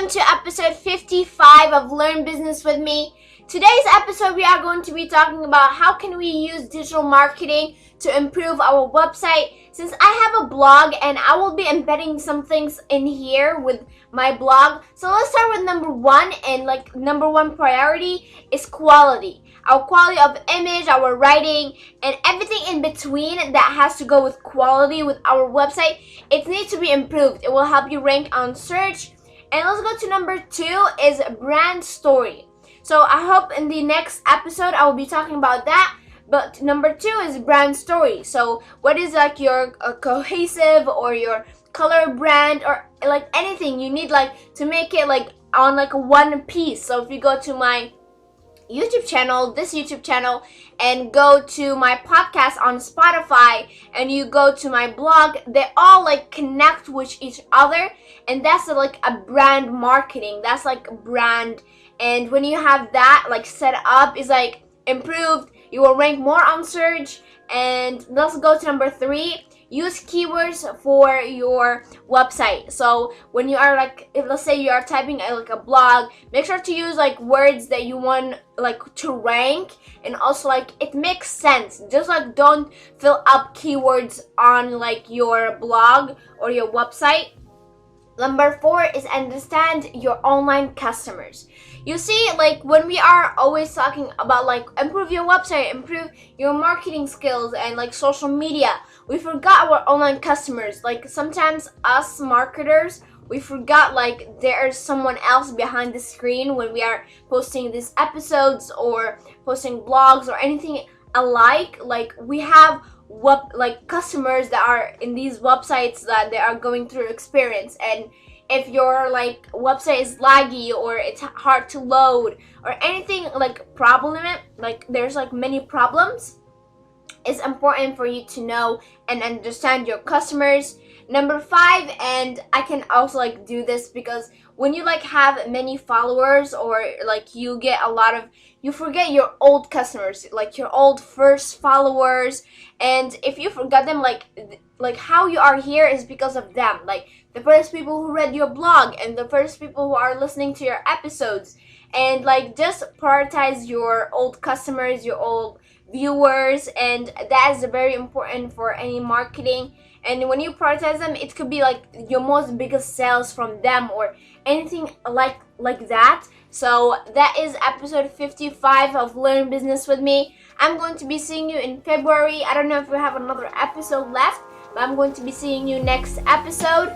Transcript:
welcome to episode 55 of Learn Business with me. Today's episode we are going to be talking about how can we use digital marketing to improve our website. Since I have a blog and I will be embedding some things in here with my blog. So let's start with number one, and number one priority is quality. Our quality of image, our writing, and everything in between that has to go with quality with our website, it needs to be improved. It will help you rank on search. And let's go to number two is brand story. So I hope in the next episode I will be talking about that. But number two is brand story. So what is your cohesive or your color brand or anything you need to make it on one piece. So if you go to my YouTube channel, this YouTube channel, and go to my podcast on Spotify, and you go to my blog, they all connect with each other, and that's a brand marketing. That's brand, and when you have that set up, is improved. You will rank more on search. And let's go to number three. Use keywords for your website. So when you are let's say you are typing a blog, make sure to use words that you want to rank, and also it makes sense. Just don't fill up keywords on your blog or your website. Number four is understand your online customers. You see, when we are always talking about improve your website, improve your marketing skills, and social media, we forgot our online customers. Sometimes us marketers, we forgot there's someone else behind the screen when we are posting these episodes or posting blogs or anything alike. We have customers that are in these websites that they are going through experience, and if your website is laggy or it's hard to load or anything problem, there's many problems, it's important for you to know and understand your customers. Number five, and I can also do this because when you have many followers or you get a lot of, you forget your old customers, your old first followers, and if you forgot them, how you are here is because of them, the first people who read your blog and the first people who are listening to your episodes. And just prioritize your old customers, your old viewers, and that is very important for any marketing. And when you prioritize them, it could be your most biggest sales from them or anything like that. So that is episode 55 of Learn Business with me. I'm going to be seeing you in February. I don't know if we have another episode left, but I'm going to be seeing you next episode.